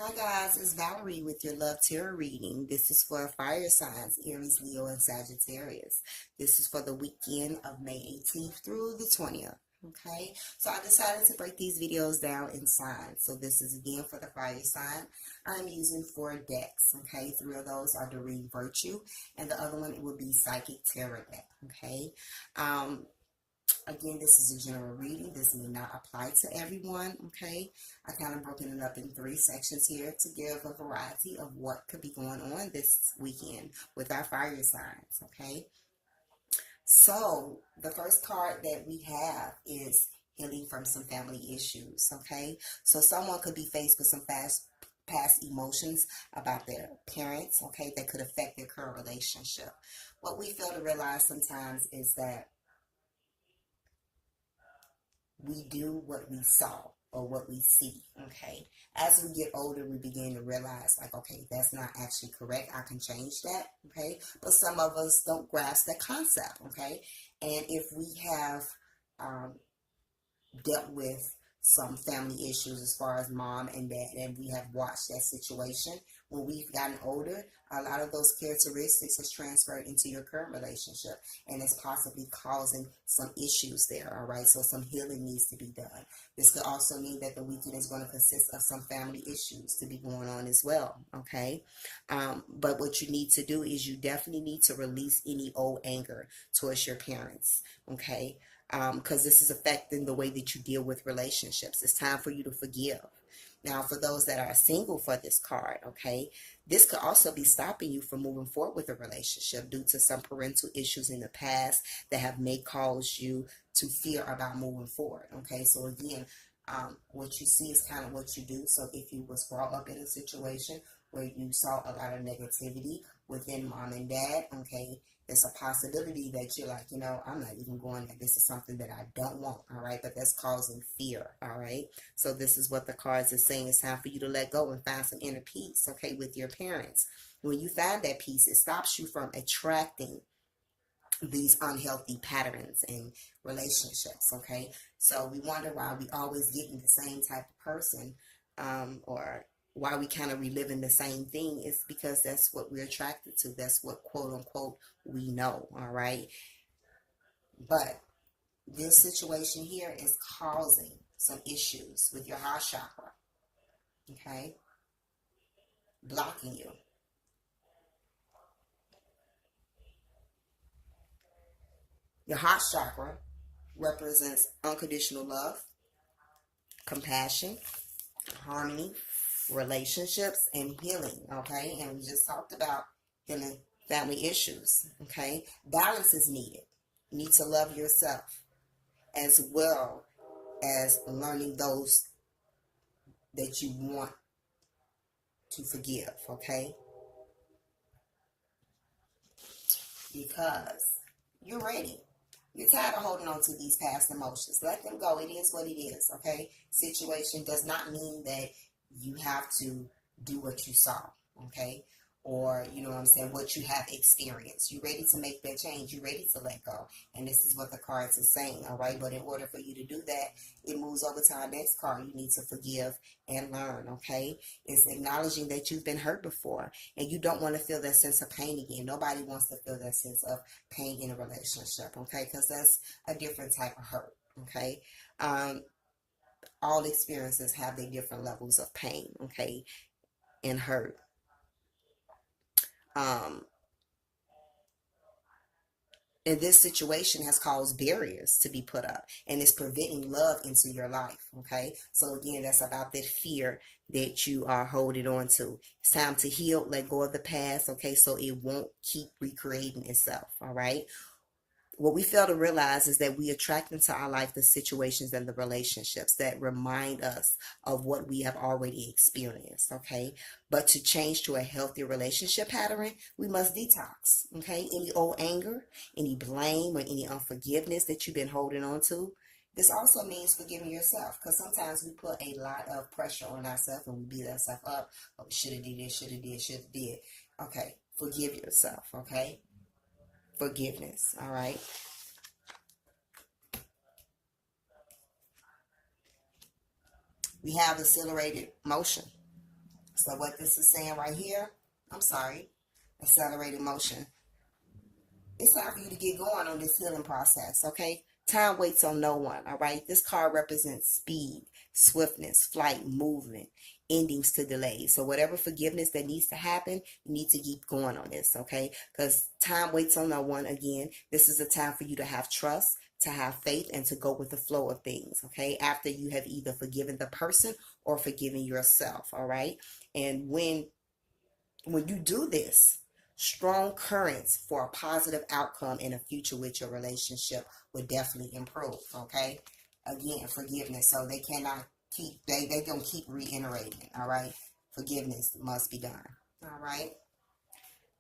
Hi guys, it's Valerie with your Love Tarot reading. This is for fire signs, Aries, Leo, and Sagittarius. This is for the weekend of May 18th through the 20th. Okay, so I decided to break these videos down in signs. So this is again for the fire sign. I'm using 4 decks. Okay, 3 of those are Doreen Virtue, and the other one will be Psychic Tarot deck. Okay, again, this is a general reading. This may not apply to everyone, okay? I kind of broken it up in 3 sections here to give a variety of what could be going on this weekend with our fire signs, okay? So, the first card that we have is healing from some family issues, okay? So, someone could be faced with some past emotions about their parents, okay, that could affect their current relationship. What we fail to realize sometimes is that we do what we saw or what we see, okay? As we get older, we begin to realize, like, okay, that's not actually correct. I can change that, okay? But some of us don't grasp that concept, okay? And if we have um, dealt with some family issues as far as mom and dad, and we have watched that situation when we've gotten older, a lot of those characteristics has transferred into your current relationship, and it's possibly causing some issues there. All right, so some healing needs to be done. This could also mean that the weekend is going to consist of some family issues to be going on as well. Okay, but what you need to do is you definitely need to release any old anger towards your parents. Okay, because this is affecting the way that you deal with relationships. It's time for you to forgive. Now, for those that are single for this card, okay, this could also be stopping you from moving forward with a relationship due to some parental issues in the past that have may cause you to fear about moving forward. Okay, so again, what you see is kind of what you do. So if you was brought up in a situation where you saw a lot of negativity within mom and dad, okay, it's a possibility that you're like, I'm not even going there. This is something that I don't want, all right? But that's causing fear, all right? So this is what the cards are saying. It's time for you to let go and find some inner peace, okay, with your parents. When you find that peace, it stops you from attracting these unhealthy patterns in relationships, okay? So we wonder why we always getting the same type of person, or why we kind of reliving the same thing. Is because that's what we're attracted to. That's what, quote unquote, we know, all right? But this situation here is causing some issues with your heart chakra, okay? Blocking you. Your heart chakra represents unconditional love, compassion, harmony, relationships, and healing, okay? And we just talked about healing family issues, okay? Balance is needed. You need to love yourself as well as learning those that you want to forgive, okay? Because you're ready. You're tired of holding on to these past emotions. Let them go. It is what it is, okay? Situation does not mean that you have to do what you saw, okay? Or, you know what I'm saying, what you have experienced. You're ready to make that change. You're ready to let go. And this is what the cards are saying, all right? But in order for you to do that, it moves over to our next card. You need to forgive and learn, okay? It's acknowledging that you've been hurt before and you don't want to feel that sense of pain again. Nobody wants to feel that sense of pain in a relationship, okay? Because that's a different type of hurt, okay? All experiences have their different levels of pain, okay, and hurt. Um, and this situation has caused barriers to be put up and it's preventing love into your life, okay? So again, that's about that fear that you are holding on to. It's time to heal, let go of the past, okay, so it won't keep recreating itself, all right? What we fail to realize is that we attract into our life the situations and the relationships that remind us of what we have already experienced, okay? But to change to a healthy relationship pattern, we must detox, okay? Any old anger, any blame, or any unforgiveness that you've been holding on to. This also means forgiving yourself, because sometimes we put a lot of pressure on ourselves and we beat ourselves up. Oh, should have did this, should have did, should have did. Okay, forgive yourself, okay? Forgiveness, all right? We have accelerated motion. So what this is saying right here, I'm sorry, accelerated motion. It's time for you to get going on this healing process, okay? Time waits on no one, all right? This card represents speed, swiftness, flight, movement, endings to delays. So whatever forgiveness that needs to happen, you need to keep going on this, okay? Because time waits on no one. Again, this is a time for you to have trust, to have faith, and to go with the flow of things, okay? After you have either forgiven the person or forgiven yourself, all right? And when you do this, strong currents for a positive outcome in the future with your relationship will definitely improve, okay? Again, forgiveness. So they cannot keep, they gonna keep reiterating, all right? Forgiveness must be done, all right?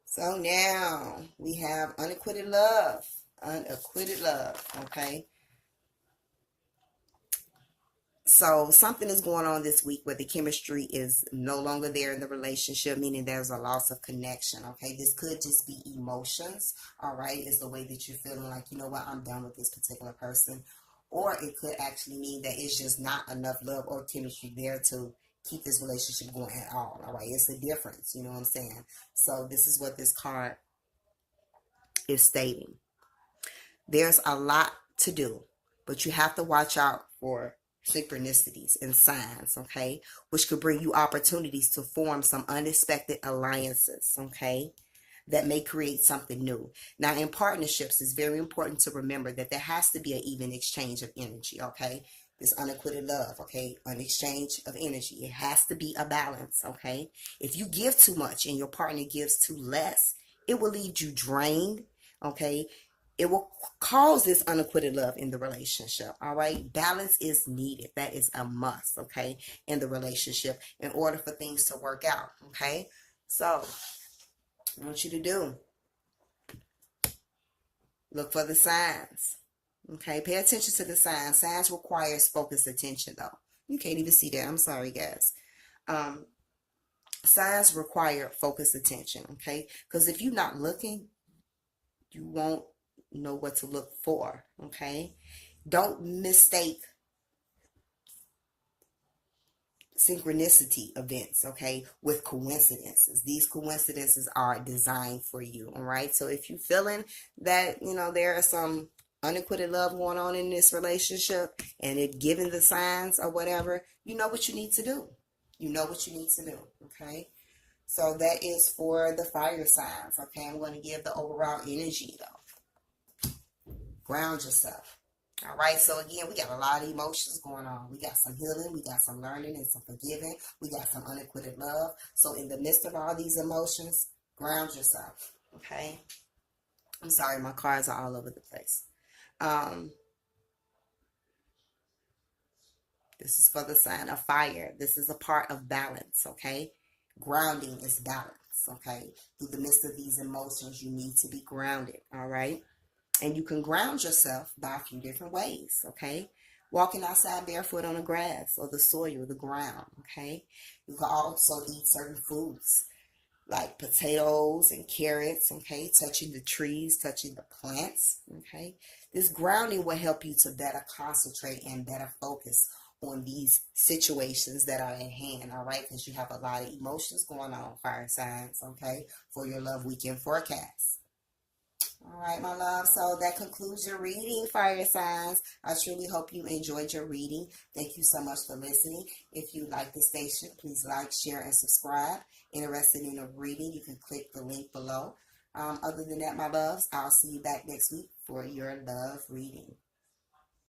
So now we have unacquitted love. Unacquitted love, okay? So something is going on this week where the chemistry is no longer there in the relationship, meaning there's a loss of connection, okay? This could just be emotions, all right? It's the way that you're feeling like, you know what, I'm done with this particular person. Or it could actually mean that it's just not enough love or chemistry there to keep this relationship going at all, all right? It's a difference, you know what I'm saying? So this is what this card is stating. There's a lot to do, but you have to watch out for synchronicities and signs, okay, which could bring you opportunities to form some unexpected alliances, okay, that may create something new. Now, in partnerships, it's very important to remember that there has to be an even exchange of energy, okay? This unacquitted love, okay, an exchange of energy. It has to be a balance, okay? If you give too much and your partner gives too less, it will leave you drained, okay? It will cause this unacquitted love in the relationship, all right? Balance is needed. That is a must, okay, in the relationship in order for things to work out, okay? So, I want you to do, look for the signs, okay? Pay attention to the signs. Signs requires focused attention, though. You can't even see that. I'm sorry, guys. Signs require focused attention, okay? Because if you're not looking, you won't know what to look for, okay? Don't mistake synchronicity events, okay, with coincidences. These coincidences are designed for you, all right? So if you're feeling that, you know, there are some unacquitted love going on in this relationship and it given the signs or whatever, you know what you need to do. You know what you need to do, okay? So that is for the fire signs, okay? I'm going to give the overall energy, though. Ground yourself. All right, so again, we got a lot of emotions going on. We got some healing, we got some learning and some forgiving, we got some unacquitted love. So in the midst of all these emotions, ground yourself, okay? I'm sorry, my cards are all over the place. This is for the sign of fire. This is a part of balance, okay? Grounding is balance, okay? Through the midst of these emotions, you need to be grounded, all right? And you can ground yourself by a few different ways, okay? Walking outside barefoot on the grass or the soil, the ground, okay? You can also eat certain foods like potatoes and carrots, okay? Touching the trees, touching the plants, okay? This grounding will help you to better concentrate and better focus on these situations that are at hand, all right? Because you have a lot of emotions going on, fire signs, okay? For your love weekend forecast. All right, my love. So that concludes your reading, fire signs. I truly hope you enjoyed your reading. Thank you so much for listening. If you like the station, please like, share, and subscribe. Interested in a reading, you can click the link below. Other than that, my loves, I'll see you back next week for your love reading.